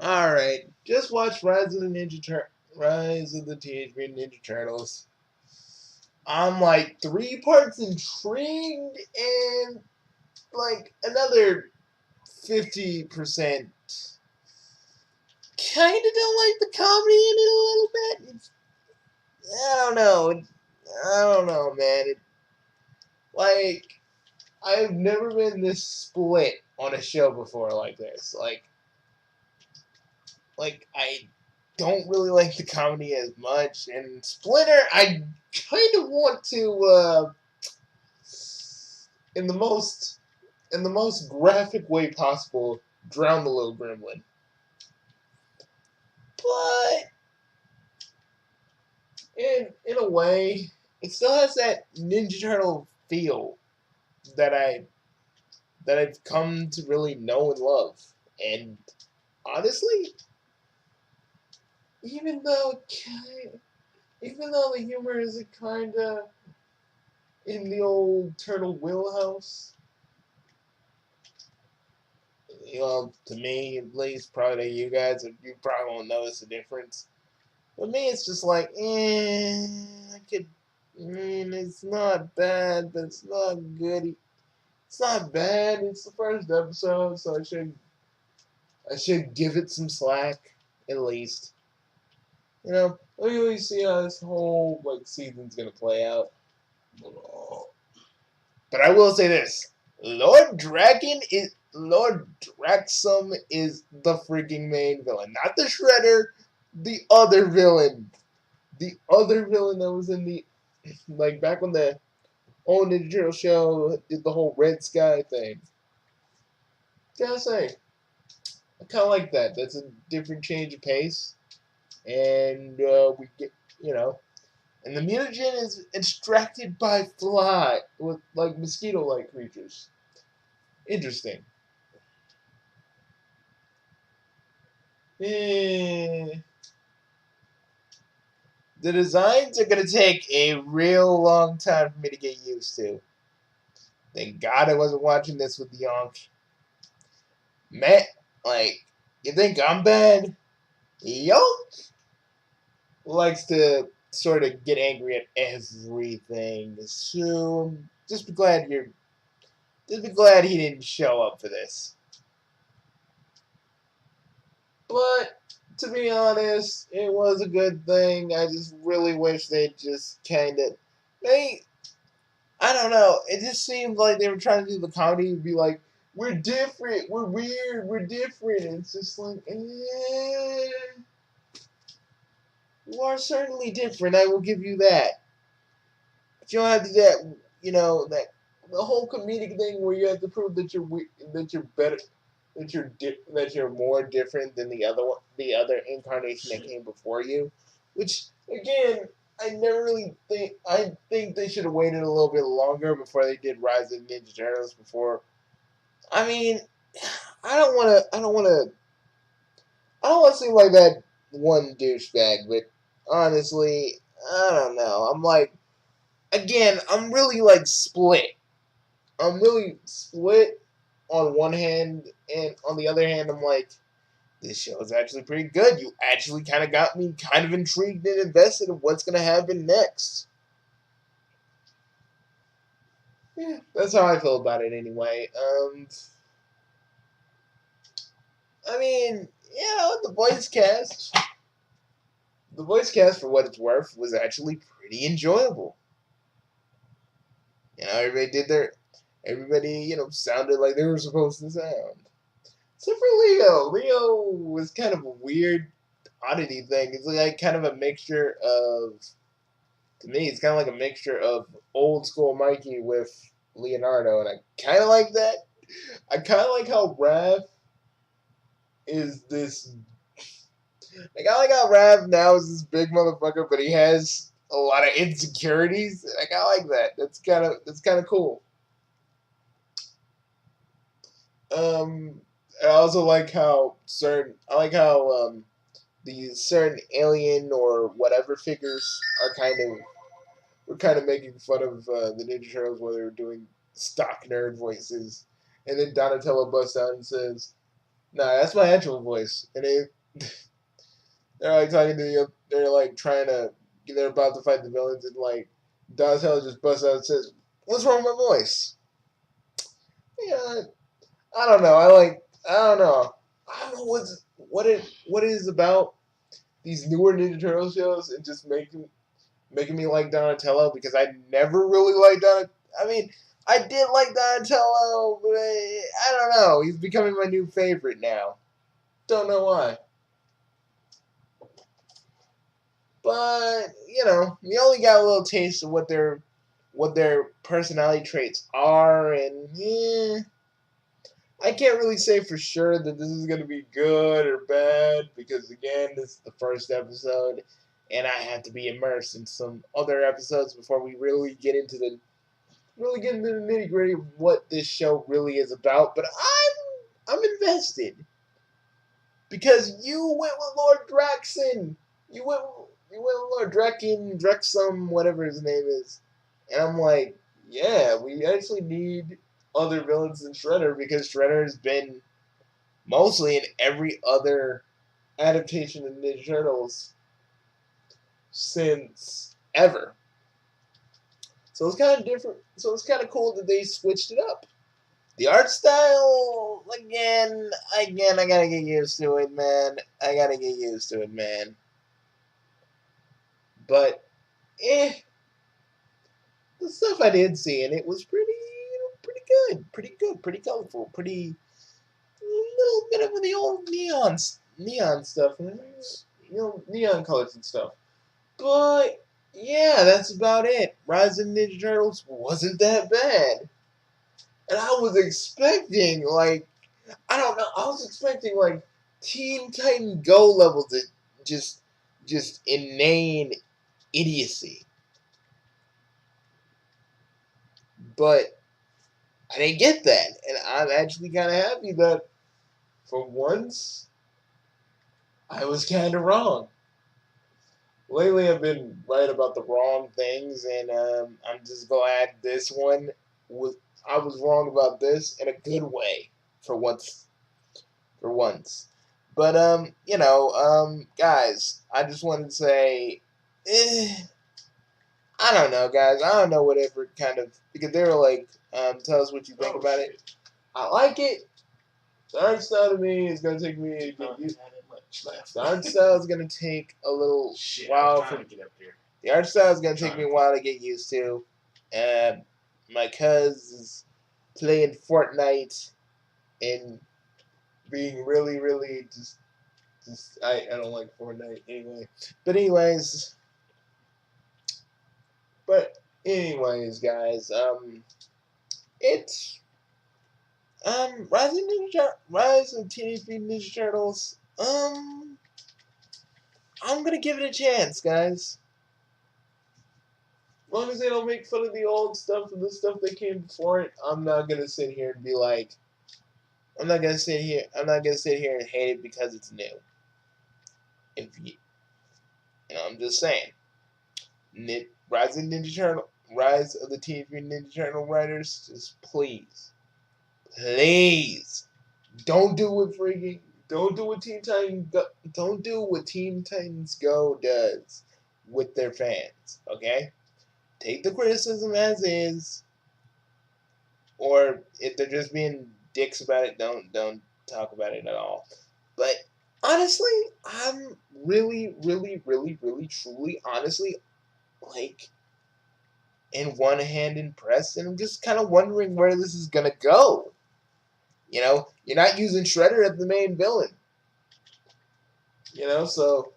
Alright, just watch Rise of the Teenage Mutant Ninja Turtles. I'm like 3 parts intrigued and like another 50% kind of don't like the comedy in it a little bit. I don't know. I don't know, man. Like, I've never been this split on a show before like this. Like I don't really like the comedy as much, and Splinter, I kind of want to, in the most graphic way possible, drown the little gremlin. But in a way, it still has that Ninja Turtle feel that I've come to really know and love. And honestly, even though even though the humor is kind of in the old turtle wheelhouse, to me at least, probably to you guys, you probably won't notice the difference. But me, it's just like, I could. It's not bad, but it's not good. It's not bad. It's the first episode, so I should give it some slack, at least. We always see how this whole season's gonna play out. But I will say this: Lord Draxum is the freaking main villain, not the Shredder, the other villain, that was in the back when the old Ninja Turtle show did the whole Red Sky thing. Gotta say, I kind of like that. That's a different change of pace, and we get and the mutagen is extracted by fly with mosquito-like creatures. Interesting. Eh, the designs are gonna take a real long time for me to get used to. Thank God I wasn't watching this with the Yonk. Man, you think I'm bad? Yonk likes to sort of get angry at everything. So just be glad he didn't show up for this. But to be honest, it was a good thing. I just really wish they just I don't know. It just seemed like they were trying to do the comedy and be like, we're different, we're weird, we're different. It's just like, you are certainly different. I will give you that. But you don't have to do that. That the whole comedic thing where you have to prove that you're better, that you're more different than the other incarnation that came before you. Which again, I think they should have waited a little bit longer before they did Rise of the Ninja Turtles. Before, I mean, I don't want to seem like that one douchebag, but honestly, I don't know. I'm really split. I'm really split on one hand, and on the other hand, I'm like, this show is actually pretty good. You actually kind of got me kind of intrigued and invested in what's going to happen next. Yeah, that's how I feel about it anyway. I mean, the voice cast, for what it's worth, was actually pretty enjoyable. Everybody, sounded like they were supposed to sound. Except for Leo. Leo was kind of a weird oddity thing. It's like kind of a mixture of, to me, it's kind of like a mixture of old school Mikey with Leonardo, and I kind of like that. I kind of like how Raph is this. I like how Raph now is this big motherfucker, but he has a lot of insecurities. I like that. That's kind of cool. Um, I also like how these certain alien or whatever figures are we're kind of making fun of the Ninja Turtles where they were doing stock nerd voices, and then Donatello busts out and says, Nah, that's my actual voice. And they're like talking to you. They're like trying to. They're about to fight the villains, and like Donatello just busts out and says, "What's wrong with my voice?" Yeah, I don't know. I don't know. I don't know what it is about these newer Ninja Turtle shows and just making me like Donatello because I never really liked Donatello. I mean, I did like Donatello, but I don't know. He's becoming my new favorite now. Don't know why. But we only got a little taste of what their personality traits are, and I can't really say for sure that this is gonna be good or bad because again, this is the first episode, and I have to be immersed in some other episodes before we really get into the nitty gritty of what this show really is about. But I'm invested because you went with Lord Draxon. You went with Lord Drexum, whatever his name is, and I'm like, yeah, we actually need other villains than Shredder because Shredder has been mostly in every other adaptation of Ninja Turtles since ever. So it's kind of different. So it's kind of cool that they switched it up. The art style, again, I gotta get used to it, man. I gotta get used to it, man. But, the stuff I did see in it was pretty good, pretty colorful, pretty a little bit of the old neon stuff, neon colors and stuff. But yeah, that's about it. Rise of the Ninja Turtles wasn't that bad, and I was expecting I don't know. I was expecting Teen Titan Go levels of just just inane idiocy. But I didn't get that. And I'm actually kinda happy that for once I was kinda wrong. Lately I've been right about the wrong things and I'm just glad this one was I was wrong about this in a good way for once for once. But guys, I just wanted to say, I don't know, guys. I don't know whatever kind of because they were like, tell us what you think about it. I like it. The art style to me is gonna take me to get used. The art style is gonna take a little while for get up here. the art style is gonna take me a while to get used to. My cuz is playing Fortnite and being really just I don't like Fortnite anyway. But anyways, but anyways, guys, it's Rise of Teenage Mutant Ninja Turtles. I'm gonna give it a chance, guys. As long as they don't make fun of the old stuff and the stuff that came before it, I'm not gonna sit here and be like, I'm not gonna sit here and hate it because it's new. If I'm just saying, Rise of the Teenage Mutant Ninja Turtle writers, just please, don't do what don't do what Teen Titans Go does with their fans. Okay, take the criticism as is, or if they're just being dicks about it, don't talk about it at all. But honestly, I'm really, truly, honestly, like in one hand impressed, and I'm just kind of wondering where this is gonna go. You're not using Shredder as the main villain. So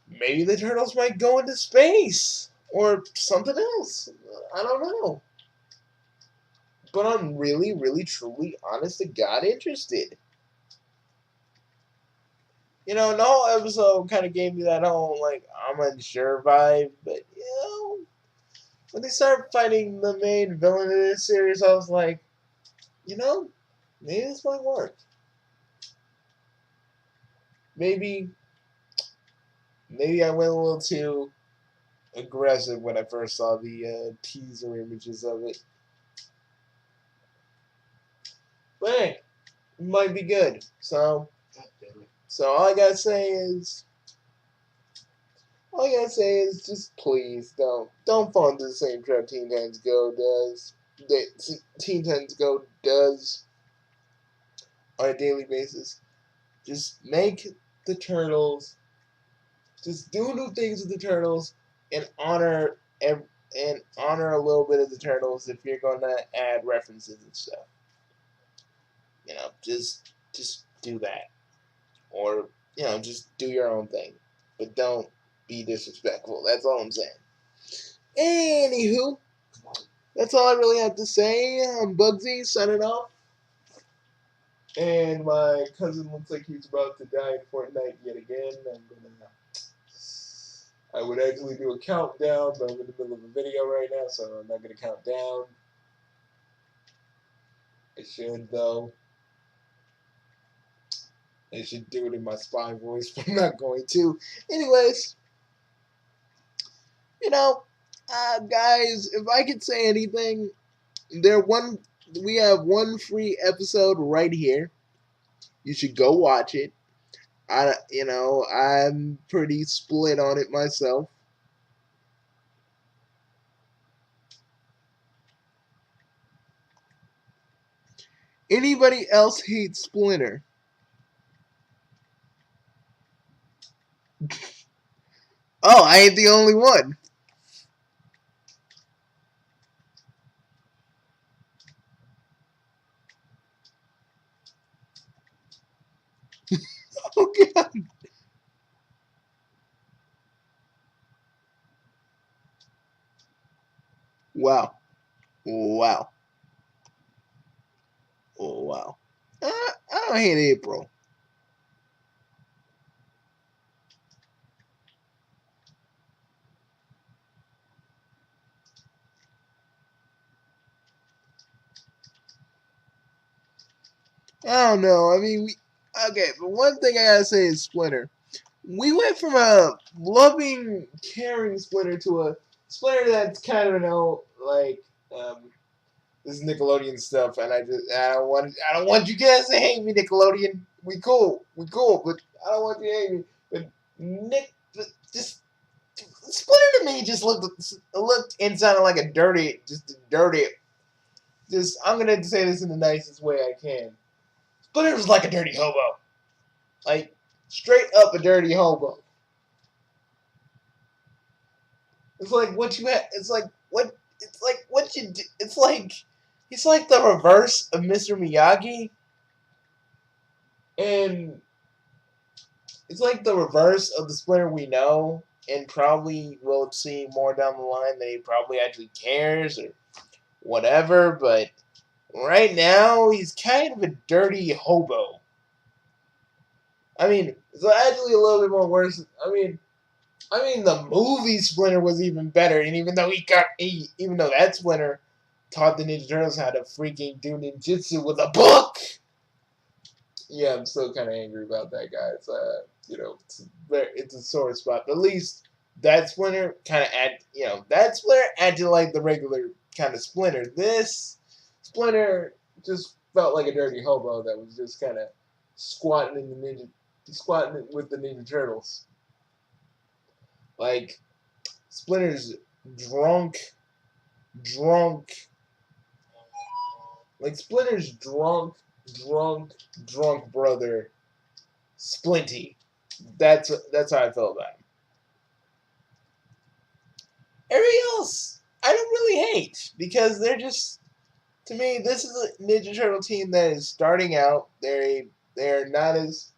maybe the turtles might go into space or something else. I don't know. But I'm really, truly, honest to God, interested. The whole episode kind of gave me that whole, I'm unsure vibe. But, when they started fighting the main villain of this series, I was like, maybe this might work. Maybe I went a little too aggressive when I first saw the teaser images of it. But hey, might be good. So all I gotta say is. All I gotta say is just please don't fall into the same trap Teen Titans Go does. That Teen Titans Go does on a daily basis. Just make the turtles. Just do new things with the turtles and honor a little bit of the turtles if you're gonna add references and stuff. Just do that, or just do your own thing, but don't be disrespectful. That's all I'm saying. Anywho, that's all I really have to say. I'm Bugsy, signing off. And my cousin looks like he's about to die in Fortnite yet again. I would actually do a countdown, but I'm in the middle of a video right now, so I'm not going to count down. I should, though. I should do it in my spy voice, but I'm not going to. Anyways, guys, if I could say anything, we have one free episode right here. You should go watch it. I'm pretty split on it myself. Anybody else hate Splinter? Oh, I ain't the only one. Oh, God. Wow. Wow. Oh, wow. I don't hate April. I don't know. I mean, okay, but one thing I gotta say is Splinter. We went from a loving, caring Splinter to a Splinter that's kind of this is Nickelodeon stuff, and I don't want you guys to hate me, Nickelodeon. We cool, but I don't want you to hate me. But just Splinter to me just looked and sounded like a dirty. I'm gonna say this in the nicest way I can. Splinter was like a dirty hobo, like straight up a dirty hobo. It's like what you had. It's like what. It's like what you do. It's like he's like the reverse of Mr. Miyagi, and it's like the reverse of the Splinter we know, and probably we'll see more down the line that he probably actually cares or whatever. But right now, he's kind of a dirty hobo. I mean, it's actually a little bit more worse. I mean, the movie Splinter was even better, and even though that Splinter taught the Ninja Turtles how to freaking do ninjutsu with a book. Yeah, I'm still kind of angry about that guy. It's a sore spot. But at least that Splinter that Splinter acted like the regular kind of Splinter. This Splinter just felt like a dirty hobo that was just kind of squatting with the Ninja Turtles. Like Splinter's drunk. Like Splinter's drunk brother, Splinty. That's how I felt about him. Everybody else, I don't really hate because they're just, to me, this is a Ninja Turtle team that is starting out. They're not as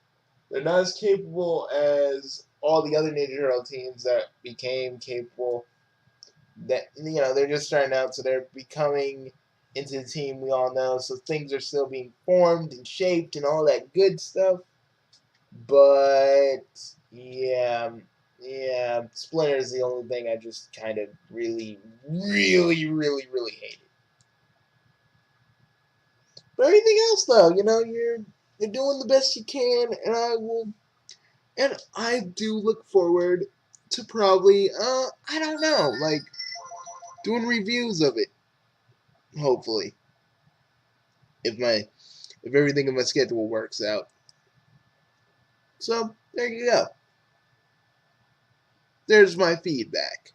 capable as all the other Ninja Turtle teams that became capable. That they're just starting out, so they're becoming into the team we all know. So things are still being formed and shaped and all that good stuff. But yeah, Splinter is the only thing I just kind of really, really, really, really hated. But everything else, though, you're doing the best you can, and I do look forward to probably I don't know, like doing reviews of it. Hopefully, if my if everything in my schedule works out. So there you go. There's my feedback.